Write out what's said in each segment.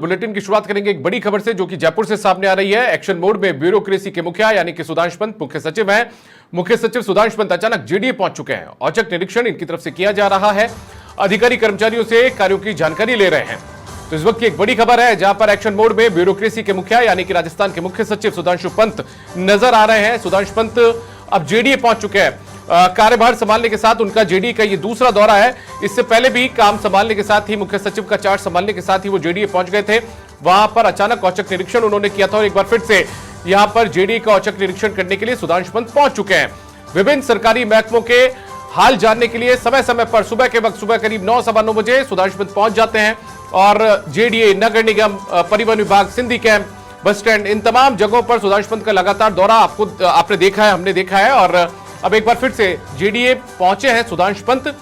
Bulletin की शुरुआत करेंगे एक बड़ी खबर से जो कि जयपुर से सामने आ रही है। एक्शन मोड में ब्यूरोक्रेसी के मुखिया यानी कि सुधांशु पंत मुख्य सचिव हैं। मुख्य सचिव सुधांशु पंत अचानक जेडीए पहुंच चुके हैं। औचक निरीक्षण इनकी तरफ से किया जा रहा है। अधिकारी कर्मचारियों से कार्यों की जानकारी ले रहे हैं। तो इस वक्त की एक बड़ी खबर है जहां पर एक्शन मोड में ब्यूरोक्रेसी के मुखिया यानी कि राजस्थान के मुख्य सचिव सुधांशु पंत नजर आ रहे हैं। सुधांशु पंत अब जेडीए पहुंच चुके हैं। कार्यभार संभालने के साथ उनका जेडीए का ये दूसरा दौरा है। इससे पहले भी काम संभालने के साथ ही मुख्य सचिव का चार्ज संभालने के साथ ही वो जेडीए पहुंच गए थे। वहां पर अचानक औचक निरीक्षण उन्होंने किया था और एक बार फिर से यहां पर जेडीए का औचक निरीक्षण करने के लिए सुधांशु पंत पहुंच चुके हैं। विभिन्न सरकारी महकमों के हाल जानने के लिए समय समय पर सुबह के वक्त सुबह करीब 9 सवा 9 बजे सुधांशु पंत पहुंच जाते हैं और जेडीए, नगर निगम, परिवहन विभाग, सिंधी कैंप, बस स्टैंड, इन तमाम जगहों पर सुधांशु पंत का लगातार दौरा आपने देखा है, हमने देखा है। और अब एक बार फिर से जेडीए पहुंचे हैं सुधांशु पंत।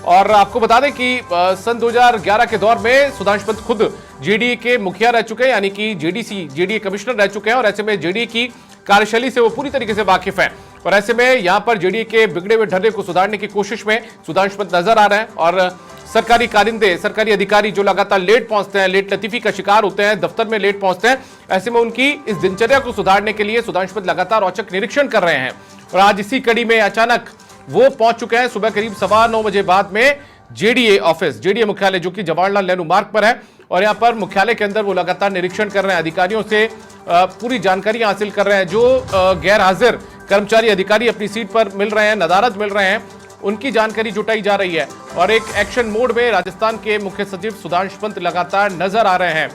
और आपको बता दें कि सन 2011 के दौर में सुधांशु पंत खुद जेडीए के मुखिया रह चुके हैं यानी कि जेडीए कमिश्नर रह चुके हैं और ऐसे में जेडीए की कार्यशैली से वो पूरी तरीके से वाकिफ हैं। और ऐसे में यहां पर जेडीए के बिगड़े हुए ढर्रे को सुधारने की कोशिश में सुधांशु पंत नजर आ रहे हैं। और सरकारी कारिंदे, सरकारी अधिकारी जो लगातार लेट पहुंचते हैं, लेट लतीफी का शिकार होते हैं, दफ्तर में लेट पहुंचते हैं, ऐसे में उनकी इस दिनचर्या को सुधारने के लिए सुधांशु पंत लगातार औचक निरीक्षण कर रहे हैं। और आज इसी कड़ी में अचानक वो पहुंच चुके हैं सुबह करीब 9:15 बजे बाद में जेडीए ऑफिस, जेडीए मुख्यालय जो कि जवाहरलाल नेहरू मार्ग पर है। और यहां पर मुख्यालय के अंदर वो लगातार निरीक्षण कर रहे हैं, अधिकारियों से पूरी जानकारी हासिल कर रहे हैं। जो गैर हाजिर कर्मचारी अधिकारी अपनी सीट पर मिल रहे हैं, नदारद मिल रहे हैं, उनकी जानकारी जुटाई जा रही है। और एक एक्शन मोड में राजस्थान के मुख्य सचिव सुधांशु पंत लगातार नजर आ रहे हैं।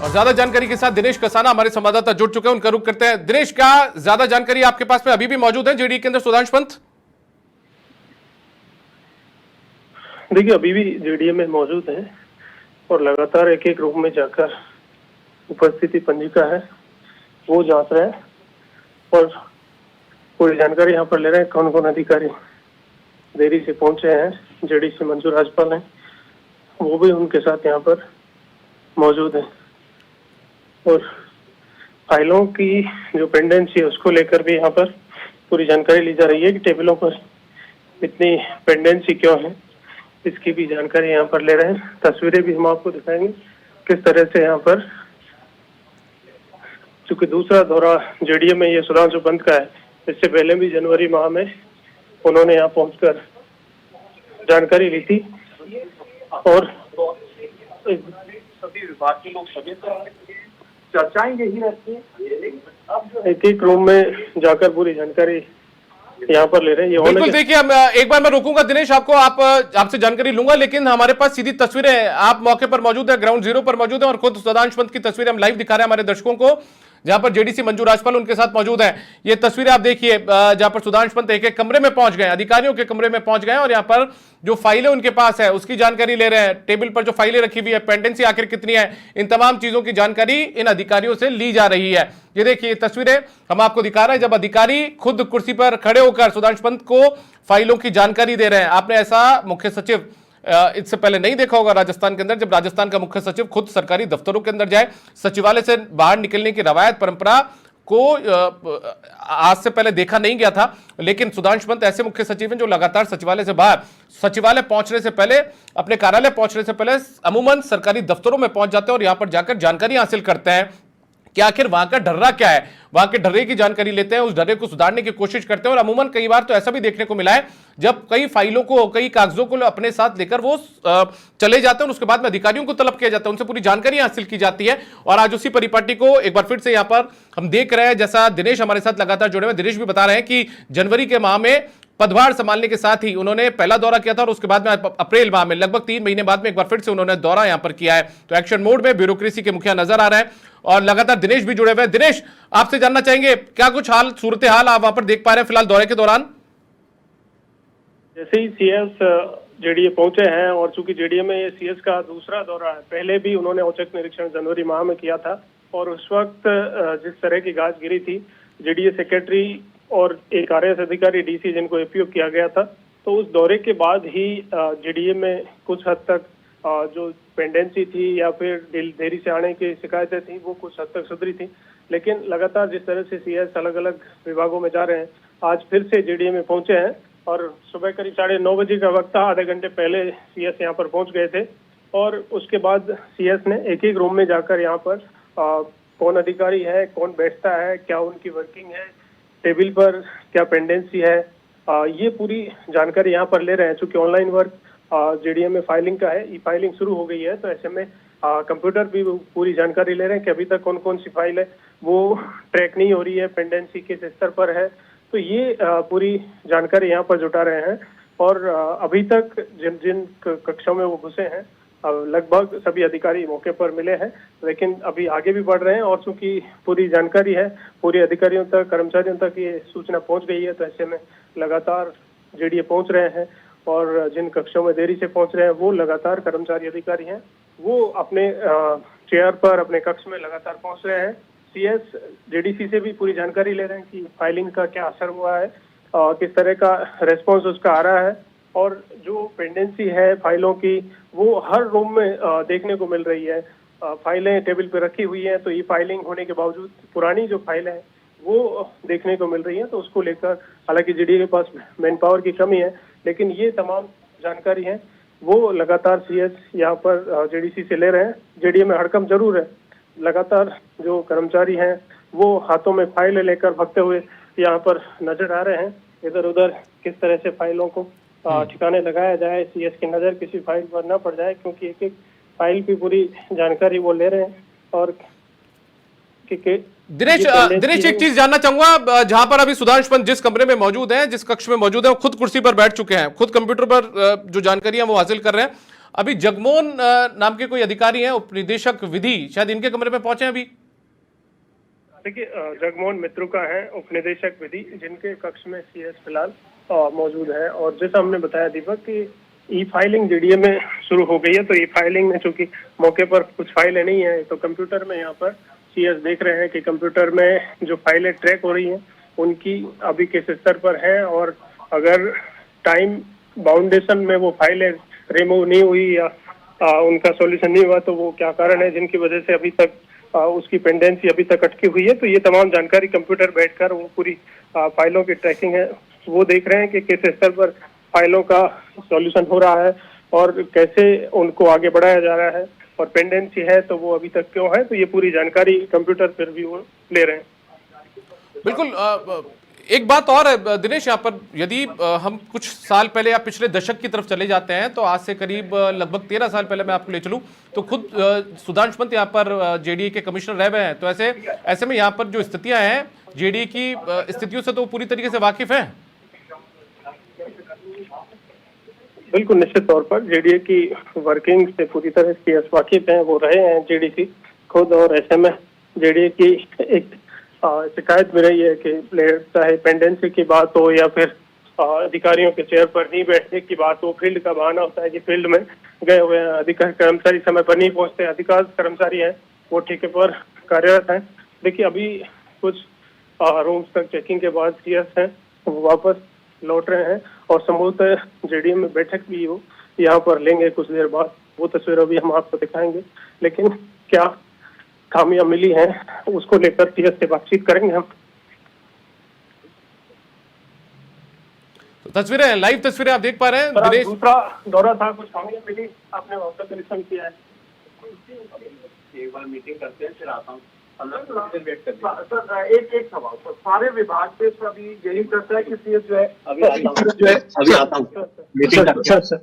और ज्यादा जानकारी के साथ दिनेश कसाना हमारे संवाददाता जुड़ चुके हैं, उनका रुख करते हैं। दिनेश, क्या ज्यादा जानकारी आपके पास में अभी भी मौजूद है जेडीए के अंदर सुधांशु पंत? देखिए, अभी भी जेडीए में मौजूद है और लगातार एक एक रूम में जाकर उपस्थिति पंजिका है वो जांच रहे हैं और पूरी जानकारी यहाँ पर ले रहे हैं। कौन कौन अधिकारी देरी से पहुंचे हैं, जेडीसी मंजू राजपाल हैं, वो भी उनके साथ यहाँ पर मौजूद है। और फाइलों की जो पेंडेंसी है उसको लेकर भी यहाँ पर पूरी जानकारी ली जा रही है कि टेबलों पर इतनी पेंडेंसी क्यों है, इसकी भी जानकारी यहाँ पर ले रहे हैं। तस्वीरें भी हम आपको दिखाएंगे किस तरह से यहाँ पर, चूंकि दूसरा दौरा जेडीए में ये सुधांशु पंत का है, इससे पहले भी जनवरी माह में उन्होंने यहाँ पहुंचकर जानकारी ली थी और सभी विभाग के लोग सभी चर्चाएं यही रहती है। एक एक रूम में जाकर पूरी जानकारी यहाँ पर ले रहे हैं। बिल्कुल, देखिए हम एक बार मैं रोकूंगा दिनेश आपको, आपसे जानकारी लूंगा, लेकिन हमारे पास सीधी तस्वीरें, आप मौके पर मौजूद है, ग्राउंड जीरो पर मौजूद है और खुद सुधांशु पंत की तस्वीरें हम लाइव दिखा रहे हैं हमारे दर्शकों को, जहां पर जेडीसी मंजू राजपाल उनके साथ मौजूद है। ये तस्वीरें आप देखिए जहां पर सुधांशु पंत एक एक कमरे में पहुंच गए, अधिकारियों के कमरे में पहुंच गए और यहां पर जो फाइलें उनके पास है उसकी जानकारी ले रहे हैं। टेबल पर जो फाइलें रखी हुई है, पेंडेंसी आखिर कितनी है, इन तमाम चीजों की जानकारी इन अधिकारियों से ली जा रही है। ये देखिए तस्वीरें हम आपको दिखा रहे हैं जब अधिकारी खुद कुर्सी पर खड़े होकर सुधांशु पंत को फाइलों की जानकारी दे रहे हैं। आपने ऐसा मुख्य सचिव इससे पहले नहीं देखा होगा राजस्थान के अंदर, जब राजस्थान का मुख्य सचिव खुद सरकारी दफ्तरों के अंदर जाए, सचिवालय से बाहर निकलने की रवायत परंपरा को आज से पहले देखा नहीं गया था। लेकिन सुधांशु पंत ऐसे मुख्य सचिव हैं जो लगातार सचिवालय से बाहर, सचिवालय पहुंचने से पहले, अपने कार्यालय पहुंचने से पहले अमूमन सरकारी दफ्तरों में पहुंच जाते हैं और यहां पर जाकर जानकारी हासिल करते हैं कि आखिर वहां का ढर्रा क्या है, वहां के ढर्रे की जानकारी लेते हैं, उस ढर्रे को सुधारने की कोशिश करते हैं। और अमूमन कई बार तो ऐसा भी देखने को मिला है जब कई फाइलों को, कई कागजों को अपने साथ लेकर वो चले जाते हैं और उसके बाद में अधिकारियों को तलब किया जाता है, उनसे पूरी जानकारी हासिल की जाती है। और आज उसी परिपाटी को एक बार फिर से यहां पर हम देख रहे हैं, जैसा दिनेश हमारे साथ लगातार जुड़े हुए, दिनेश भी बता रहे हैं कि जनवरी के माह में पदभार संभालने के साथ ही उन्होंने पहला दौरा किया था और उसके बाद में अप्रैल माह में लगभग 3 महीने बाद में एक बार फिर से उन्होंने दौरा यहां पर किया है। तो एक्शन मोड में ब्यूरोक्रेसी के मुखिया नजर आ रहे हैं और लगातार दिनेश भी जुड़े हुए हैं। दिनेश, आपसे जानना चाहेंगे क्या कुछ हाल, सूरत हाल आप वहां पर देख पा रहे हैं फिलहाल दौरे के दौरान? जैसे ही सीएस जेडीए पहुंचे हैं और चूंकि जेडीए में ये सीएस का दूसरा दौरा है, पहले भी उन्होंने औचक निरीक्षण जनवरी माह में किया था और उस वक्त जिस तरह की गाज गिरी थी, जेडीए सेक्रेटरी और एक आरएएस अधिकारी डीसी जिनको एपीओ किया गया था, तो उस दौरे के बाद ही जेडीए में कुछ हद तक जो पेंडेंसी थी या फिर देरी से आने की शिकायतें थी वो कुछ हद तक सुधरी थी। लेकिन लगातार जिस तरह से सीएस अलग अलग विभागों में जा रहे हैं, आज फिर से जेडीए में पहुंचे हैं और सुबह करीब 9:30 बजे का वक्त था, आधे घंटे पहले सीएस यहाँ पर पहुंच गए थे और उसके बाद सीएस ने एक एक रूम में जाकर यहाँ पर कौन अधिकारी है, कौन बैठता है, क्या उनकी वर्किंग है, टेबल पर क्या पेंडेंसी है, ये पूरी जानकारी यहाँ पर ले रहे हैं। चूंकि ऑनलाइन वर्क जेडीए में फाइलिंग का है, ई फाइलिंग शुरू हो गई है, तो ऐसे में कंप्यूटर भी पूरी जानकारी ले रहे हैं कि अभी तक कौन कौन सी फाइल है वो ट्रैक नहीं हो रही है, पेंडेंसी किस स्तर पर है। तो ये पूरी जानकारी यहाँ पर जुटा रहे हैं। और अभी तक जिन जिन कक्षों में वो घुसे हैं लगभग सभी अधिकारी मौके पर मिले हैं, लेकिन अभी आगे भी बढ़ रहे हैं। और चूंकि पूरी जानकारी है, पूरे अधिकारियों तक, कर्मचारियों तक ये सूचना पहुंच गई है, तो ऐसे में लगातार जेडीए पहुंच रहे हैं। और जिन कक्षों में देरी से पहुंच रहे हैं वो लगातार कर्मचारी अधिकारी हैं, वो अपने चेयर पर, अपने कक्ष में लगातार पहुंच रहे हैं। सीएस जेडीसी से भी पूरी जानकारी ले रहे हैं कि फाइलिंग का क्या असर हुआ है, किस तरह का रेस्पॉन्स उसका आ रहा है। और जो पेंडेंसी है फाइलों की वो हर रूम में देखने को मिल रही है। फाइलें टेबल पे रखी हुई हैं, तो ये फाइलिंग होने के बावजूद पुरानी जो फाइलें हैं वो देखने को मिल रही हैं। तो उसको लेकर हालांकि जेडीए के पास मैन पावर की कमी है, लेकिन ये तमाम जानकारी है वो लगातार सीएस यहाँ पर जेडीसी से ले रहे हैं। जेडीए में हड़कंप जरूर है, लगातार जो कर्मचारी हैं वो हाथों में फाइल लेकर भागते हुए यहाँ पर नजर आ रहे हैं। इधर उधर किस तरह से फाइलों को ठिकाने लगाया जाए, सीएस की नजर किसी फाइल पर न पड़ जाए, क्योंकि एक एक फाइल की पूरी जानकारी वो ले रहे हैं। और दिनेश एक चीज जानना चाहूंगा, जहां पर अभी सुधांशु पंत जिस कमरे में मौजूद हैं, जिस कक्ष में मौजूद हैं, वो खुद कुर्सी पर बैठ चुके हैं, खुद कंप्यूटर पर जो जानकारियां वो हासिल कर रहे हैं। अभी जगमोहन नाम के कोई अधिकारी हैं, उपनिदेशक विधि, शायद इनके कमरे में पहुंचे हैं अभी। देखिए, जगमोहन मित्रुका है उपनिदेशक विधि, जिनके कक्ष में सीएस फिलहाल मौजूद है। और जैसा हमने बताया दीपक कि ई फाइलिंग जेडीए में शुरू हो गई है, तो ई फाइलिंग में चूंकि मौके पर कुछ फाइलें नहीं है, तो कंप्यूटर में यहाँ पर सीएस देख रहे हैं कि कंप्यूटर में जो फाइलें ट्रैक हो रही हैं उनकी अभी किस स्तर पर है, और अगर टाइम बाउंडेशन में वो फाइलें रिमूव नहीं हुई या उनका सॉल्यूशन नहीं हुआ, तो वो क्या कारण है जिनकी वजह से अभी तक उसकी पेंडेंसी अभी तक अटकी हुई है। तो ये तमाम जानकारी कंप्यूटर बैठकर वो पूरी फाइलों की ट्रैकिंग है वो देख रहे हैं कि किस स्तर पर फाइलों का सॉल्यूशन हो रहा है और कैसे उनको आगे बढ़ाया जा रहा है, और पेंडेंसी है तो वो अभी तक क्यों है। तो ये पूरी जानकारी कंप्यूटर पर भी वो ले रहे हैं। बिल्कुल। एक बात और है दिनेश, यहाँ पर यदि हम कुछ साल पहले या पिछले दशक की तरफ चले जाते हैं, तो आज से करीब लगभग 13 साल पहले मैं आपको ले चलूं, तो खुद सुधांशु पंत यहाँ पर जेडीए के कमिश्नर रह गए हैं। तो ऐसे में यहाँ पर जो स्थितियां हैं जेडीए की स्थितियों से तो पूरी तरीके से वाकिफ हैं। बिल्कुल, निश्चित तौर पर जेडीए की वर्किंग से पूरी तरह से वाकिफ हैं, वो रहे हैं जेडीसी खुद। और ऐसे में जेडीए की एक शिकायत भी रही है कि चाहे पेंडेंसी की बात हो या फिर अधिकारियों के चेयर पर नहीं बैठने की बात हो, फील्ड का बहाना होता है कि फील्ड में गए हुए हैं, अधिकारी कर्मचारी समय पर नहीं पहुंचते, अधिकांश कर्मचारी हैं वो ठेके पर कार्यरत हैं। देखिए, अभी कुछ रूम्स तक चेकिंग के बाद सीएस हैं वो वापस लौट रहे हैं, और संभवतः जेडीए में बैठक भी हो यहाँ पर लेंगे कुछ देर बाद, वो तस्वीर अभी हम आपको दिखाएंगे। लेकिन क्या खामियां मिली हैं उसको लेकर सीएस से बातचीत करेंगे हम। तो तस्वीरें, लाइव तस्वीरें आप देख पा रहे हैं दिनेश। दूसरा दौरा था, कुछ खामियां मिली, आपने वहां पर निरीक्षण किया है। एक बार मीटिंग करते हैं फिर आता हूँ। एक सवाल सर, सारे विभाग से अभी यही करता है कि सीएस जो है अभी आता हूँ मीटिंग करते हैं।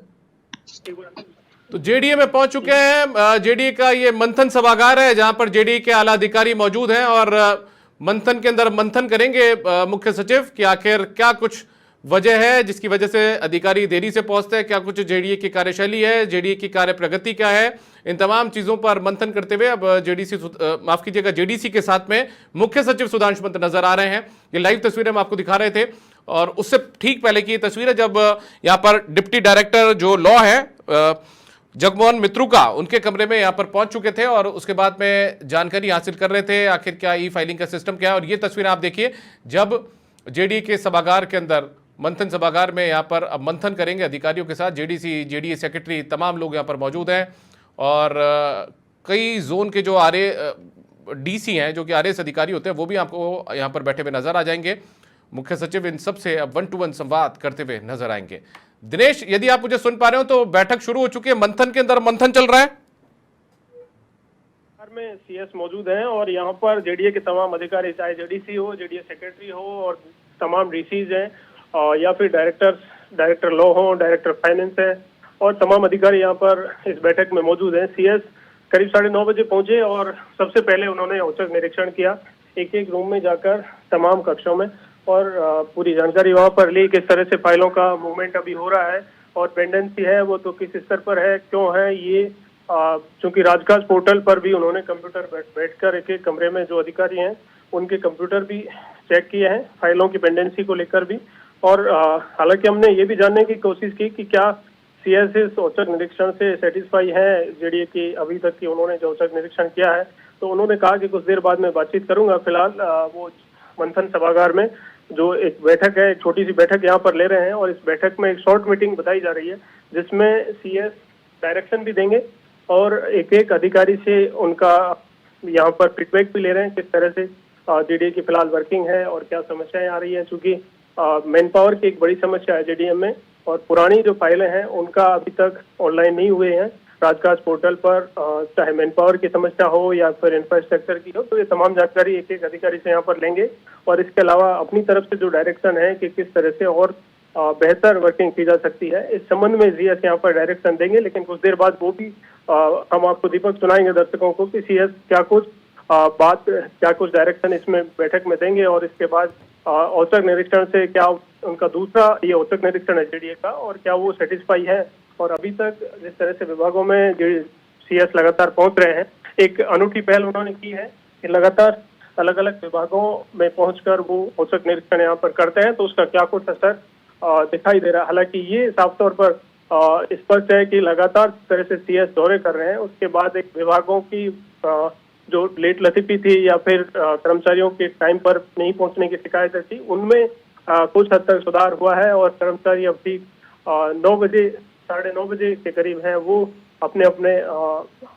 तो जेडीए में पहुंच चुके हैं। जेडीए का ये मंथन सभागार है जहां पर जेडीए के आला अधिकारी मौजूद हैं, और मंथन के अंदर मंथन करेंगे मुख्य सचिव कि आखिर क्या कुछ वजह है जिसकी वजह से अधिकारी देरी से पहुंचते हैं, क्या कुछ जेडीए की कार्यशैली है, जेडीए की कार्य प्रगति क्या है। इन तमाम चीजों पर मंथन करते हुए अब जेडीसी के साथ में मुख्य सचिव सुधांशु पंत नजर आ रहे हैं। ये लाइव तस्वीरें हम आपको दिखा रहे थे, और उससे ठीक पहले की तस्वीर है जब यहाँ पर डिप्टी डायरेक्टर जो लॉ है जगमोहन मित्रुका, उनके कमरे में यहाँ पर पहुंच चुके थे और उसके बाद में जानकारी हासिल कर रहे थे आखिर क्या ई फाइलिंग का सिस्टम क्या है। और ये तस्वीर आप देखिए जब जेडीए के सभागार के अंदर, मंथन सभागार में यहाँ पर अब मंथन करेंगे अधिकारियों के साथ। जेडीसी, जेडीए सेक्रेटरी, तमाम लोग यहाँ पर मौजूद हैं, और कई जोन के जो डीसी हैं, जो कि आरएस अधिकारी होते हैं, वो भी आपको यहाँ पर बैठे हुए नजर आ जाएंगे। मुख्य सचिव इन सब से अब 1-to-1 संवाद करते हुए नजर आएंगे। दिनेश, यदि आप मुझे सुन पा रहे हो तो बैठक शुरू हो चुकी है, मंथन के अंदर मंथन चल रहा है। में सीएस मौजूद हैं और यहाँ पर जेडीए के तमाम अधिकारी, चाहे जेडीसी हो, जेडीए सेक्रेटरी हो और तमाम डीसीज हैं या फिर डायरेक्टर लॉ हो, डायरेक्टर फाइनेंस है और तमाम अधिकारी यहाँ पर इस बैठक में मौजूद हैं। सीएस करीब 9:30 बजे पहुंचे और सबसे पहले उन्होंने औचक निरीक्षण किया, एक एक रूम में जाकर तमाम कक्षों में, और पूरी जानकारी वहाँ पर ली किस तरह से फाइलों का मूवमेंट अभी हो रहा है और पेंडेंसी है वो तो किस स्तर पर है, क्यों है ये। चूंकि राजकाज पोर्टल पर भी उन्होंने कंप्यूटर बैठकर एक एक कमरे में जो अधिकारी हैं उनके कंप्यूटर भी चेक किए हैं फाइलों की पेंडेंसी को लेकर भी। और हालांकि हमने ये भी जानने की कोशिश की कि क्या सीएस इस औचक निरीक्षण से सेटिस्फाई है जेडीए की अभी तक की उन्होंने जो औचक निरीक्षण किया है, तो उन्होंने कहा कि कुछ देर बाद मैं बातचीत करूंगा। फिलहाल वो मंथन सभागार में जो एक बैठक है, एक छोटी सी बैठक यहाँ पर ले रहे हैं और इस बैठक में एक शॉर्ट मीटिंग बताई जा रही है जिसमें सीएस डायरेक्शन भी देंगे और एक एक अधिकारी से उनका यहाँ पर फीडबैक भी ले रहे हैं किस तरह से जेडीए की फिलहाल वर्किंग है और क्या समस्याएं आ रही हैं। चूंकि मैन पावर की एक बड़ी समस्या है जेडीएम में और पुरानी जो फाइलें हैं उनका अभी तक ऑनलाइन नहीं हुए हैं राजकाज पोर्टल पर, चाहे मैन पावर की समस्या हो या फिर इंफ्रास्ट्रक्चर की हो, तो ये तमाम जानकारी एक एक अधिकारी से यहाँ पर लेंगे और इसके अलावा अपनी तरफ से जो डायरेक्शन है कि किस तरह से और बेहतर वर्किंग की जा सकती है, इस संबंध में सीएस यहाँ पर डायरेक्शन देंगे। लेकिन कुछ देर बाद वो भी हम आपको दीपक सुनाएंगे दर्शकों को कि सीएस क्या कुछ डायरेक्शन इसमें बैठक में देंगे और इसके बाद औचक निरीक्षण से क्या उनका दूसरा ये औचक निरीक्षण है जेडीए का और क्या वो सेटिस्फाई है। और अभी तक जिस तरह से विभागों में सीएस लगातार पहुंच रहे हैं, एक अनूठी पहल उन्होंने की है कि लगातार अलग अलग विभागों में पहुंचकर वो औचक निरीक्षण यहाँ पर करते हैं, तो उसका क्या कुछ असर दिखाई दे रहा है। हालांकि ये साफ तौर पर स्पष्ट है कि लगातार जिस तरह से सीएस दौरे कर रहे हैं उसके बाद एक विभागों की जो लेट लतीफी थी या फिर कर्मचारियों के टाइम पर नहीं पहुंचने की शिकायतें थी, उनमें कुछ हद तक सुधार हुआ है और कर्मचारी अब ठीक 9 बजे 9:30 बजे के करीब हैं वो अपने अपने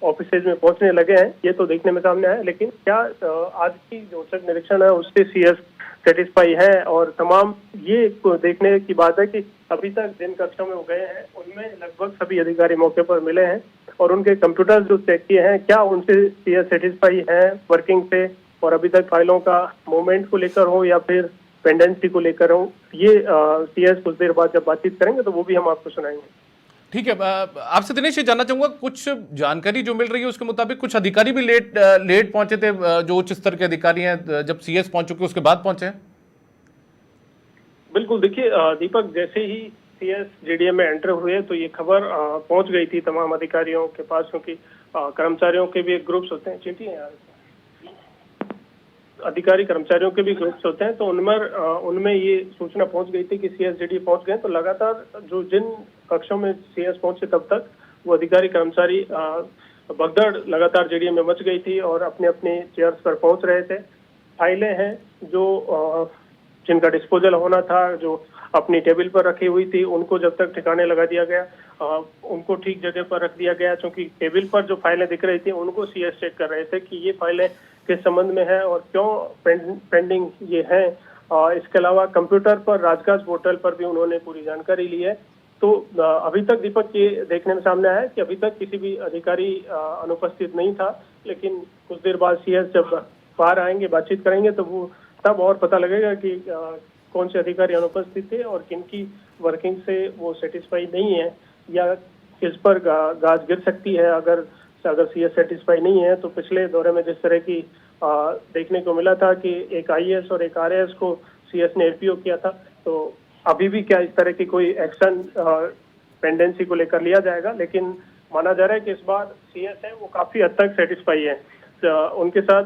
ऑफिसेज में पहुंचने लगे हैं। ये तो देखने में सामने आया, लेकिन क्या आज की जो औचक निरीक्षण है उससे सीएस सेटिस्फाई है। और तमाम ये देखने की बात है कि अभी तक जिन कक्षों में वो गए हैं उनमें लगभग सभी अधिकारी मौके पर मिले हैं और उनके कंप्यूटर जो चेक किए हैं क्या उनसे सीएस सेटिस्फाई है वर्किंग से, और अभी तक फाइलों का मूवमेंट को लेकर हो या फिर पेंडेंसी को लेकर हो, ये सीएस कुछ देर बाद जब बातचीत करेंगे तो वो भी हम आपको सुनाएंगे। ठीक है, आपसे दिनेश ये जानना चाहूंगा, कुछ जानकारी जो मिल रही है उसके मुताबिक कुछ अधिकारी भी लेट पहुंचे थे, जो उच्च स्तर के अधिकारी हैं, जब सीएस पहुंच चुके उसके बाद पहुंचे हैं। बिल्कुल, देखिए दीपक, जैसे ही सीएस जेडीए में एंटर हुए तो ये खबर पहुंच गई थी तमाम अधिकारियों के पास, क्योंकि कर्मचारियों के भी एक ग्रुप्स होते हैं, चींटी है यार, अधिकारी कर्मचारियों के भी ग्रुप्स होते हैं, तो उनमें ये सूचना पहुंच गई थी कि सीएस जेडीए पहुंच गए। तो लगातार जो जिन कक्षों में सीएस पहुंचे तब तक वो अधिकारी कर्मचारी भगदड़ लगातार जेडीए में मच गई थी और अपने अपने चेयर्स पर पहुंच रहे थे। फाइलें हैं जो जिनका डिस्पोजल होना था, जो अपनी टेबल पर रखी हुई थी, उनको जब तक ठिकाने लगा दिया गया, उनको ठीक जगह पर रख दिया गया। क्योंकि टेबल पर जो फाइलें दिख रही थी उनको सीएस चेक कर रहे थे कि ये फाइलें किस संबंध में है और क्यों पेंडिंग ये है। इसके अलावा कंप्यूटर पर राजकाज पोर्टल पर भी उन्होंने पूरी जानकारी ली है। तो अभी तक दीपक ये देखने में सामने आया है कि अभी तक किसी भी अधिकारी अनुपस्थित नहीं था, लेकिन कुछ देर बाद सीएस जब बाहर आएंगे, बातचीत करेंगे, तो वो तब और पता लगेगा कि कौन से अधिकारी अनुपस्थित थे और किनकी वर्किंग से वो सेटिस्फाई नहीं है या किस पर गाज गिर सकती है अगर सीएस सेटिस्फाई नहीं है। तो पिछले दौरे में जिस तरह की देखने को मिला था कि एक आईएएस और एक आरएएस को सीएस ने एपीओ किया था, तो अभी भी क्या इस तरह की कोई एक्शन पेंडेंसी को लेकर लिया जाएगा। लेकिन माना जा रहा है कि इस बार सीएस है वो काफी हद तक सेटिस्फाई है। उनके साथ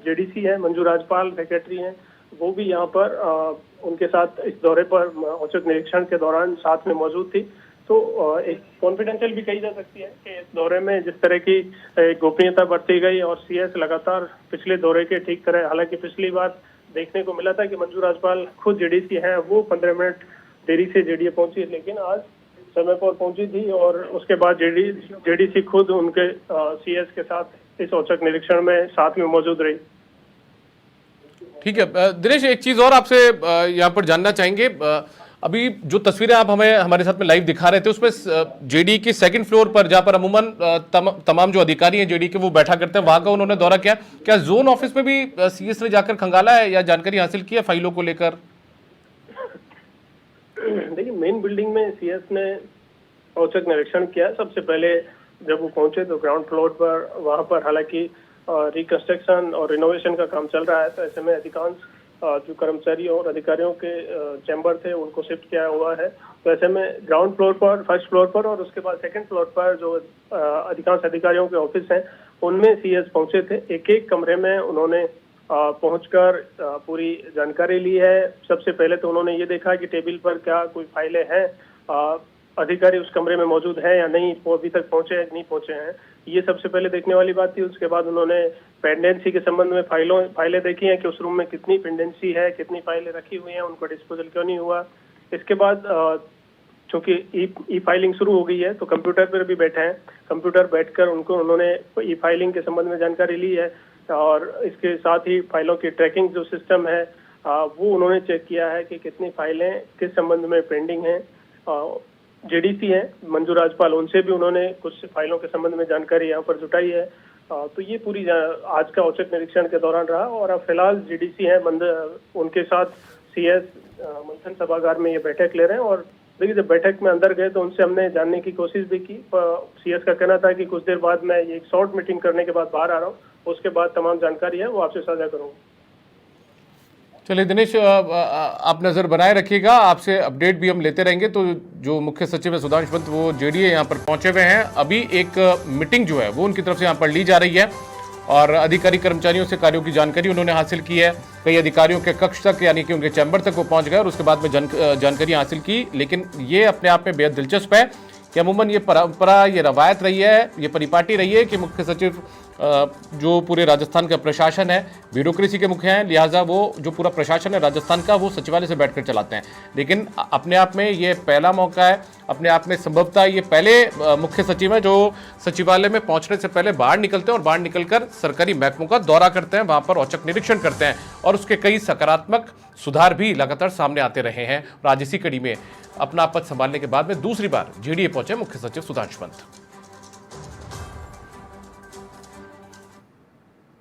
जेडीसी है, मंजू राजपाल सेक्रेटरी हैं, वो भी यहाँ पर उनके साथ इस दौरे पर औचक निरीक्षण के दौरान साथ में मौजूद थी। तो एक कॉन्फिडेंशियल भी कही जा सकती है कि इस दौरे में जिस तरह की गोपनीयता बरती गई और सीएस लगातार पिछले दौरे के ठीक करे। हालांकि पिछली बार देखने को मिला था कि मंजू राजपाल खुद जेडीसी हैं, वो 15 मिनट देरी से जेडीए पहुंची, लेकिन आज समय पर पहुंची थी और उसके बाद जेडीसी खुद उनके सीएस के साथ इस औचक निरीक्षण में साथ में मौजूद रही। ठीक है दिनेश, एक चीज और आपसे यहाँ पर जानना चाहेंगे, अभी जो तस्वीरें आप हमें हमारे साथ में लाइव दिखा रहे थे उसमें जेडी की सेकंड फ्लोर पर जहां पर अमूमन तमाम जो अधिकारी हैं जेडी के वो बैठा करते हैं, वहां का उन्होंने दौरा किया। क्या जोन ऑफिस में भी सीएस ने जाकर खंगाला है या जानकारी हासिल की है फाइलों को लेकर? देखिए, मेन बिल्डिंग में सीएस ने औचक निरीक्षण किया। सबसे पहले जब वो पहुंचे तो ग्राउंड फ्लोर पर, वहां पर हालांकि रिकंस्ट्रक्शन और रिनोवेशन का काम चल रहा है, तो ऐसे में अधिकांश जो कर्मचारियों और अधिकारियों के चैम्बर थे उनको शिफ्ट किया हुआ है। तो ऐसे में ग्राउंड फ्लोर पर, फर्स्ट फ्लोर पर और उसके बाद सेकंड फ्लोर पर जो अधिकांश अधिकारियों के ऑफिस हैं उनमें सीएस पहुंचे थे। एक एक कमरे में उन्होंने पहुंचकर पूरी जानकारी ली है। सबसे पहले तो उन्होंने ये देखा कि टेबल पर क्या कोई फाइलें हैं, अधिकारी उस कमरे में मौजूद हैं या नहीं, वो अभी तक पहुंचे हैं नहीं पहुंचे हैं, ये सबसे पहले देखने वाली बात थी। उसके बाद उन्होंने पेंडेंसी के संबंध में फाइलें देखी हैं कि उस रूम में कितनी पेंडेंसी है, कितनी फाइलें रखी हुई हैं, उनका डिस्पोजल क्यों नहीं हुआ। इसके बाद चूंकि ई फाइलिंग शुरू हो गई है तो कंप्यूटर पर भी बैठे हैं, कंप्यूटर बैठकर उन्होंने ई फाइलिंग के संबंध में जानकारी ली है और इसके साथ ही फाइलों की ट्रैकिंग जो सिस्टम है वो उन्होंने चेक किया है कि कितनी फाइलें किस संबंध में पेंडिंग हैं। जेडीसी हैं मंजू राजपाल, उनसे भी उन्होंने कुछ फाइलों के संबंध में जानकारी यहाँ पर जुटाई है। तो ये पूरी आज का औचक निरीक्षण के दौरान रहा और अब फिलहाल जेडीसी हैं उनके साथ सीएस मंथन सभागार में ये बैठक ले रहे हैं। और देखिए, जब बैठक में अंदर गए तो उनसे हमने जानने की कोशिश भी की। सीएस का कहना था कि कुछ देर बाद मैं ये एक शॉर्ट मीटिंग करने के बाद बाहर आ रहा हूँ, उसके बाद तमाम जानकारी है वो आपसे साझा करूँगा। चलिए दिनेश, आप नज़र बनाए रखिएगा, आपसे अपडेट भी हम लेते रहेंगे। तो जो मुख्य सचिव है सुधांशु पंत वो जेडीए यहाँ पर पहुंचे हुए हैं। अभी एक मीटिंग जो है वो उनकी तरफ से यहाँ पर ली जा रही है और अधिकारी कर्मचारियों से कार्यों की जानकारी उन्होंने हासिल की है। कई अधिकारियों के कक्ष तक यानी कि उनके चैम्बर तक वो पहुंच गए और उसके बाद में जानकारी हासिल की। लेकिन ये अपने आप में बेहद दिलचस्प है कि अमूमन ये परंपरा, ये रवायत रही है, ये परिपाटी रही है कि मुख्य सचिव जो पूरे राजस्थान का प्रशासन है ब्यूरोक्रेसी के मुखिया हैं, लिहाजा वो जो पूरा प्रशासन है राजस्थान का वो सचिवालय से बैठकर चलाते हैं। लेकिन अपने आप में ये पहला मौका है, अपने आप में संभवतः ये पहले मुख्य सचिव हैं जो सचिवालय में पहुंचने से पहले बाहर निकलते हैं और बाहर निकलकर सरकारी महकमों का दौरा करते हैं, वहां पर औचक निरीक्षण करते हैं और उसके कई सकारात्मक सुधार भी लगातार सामने आते रहे हैं। और आज इसी कड़ी में अपना पद संभालने के बाद में दूसरी बार जेडीए पहुंचे मुख्य सचिव सुधांशु पंत।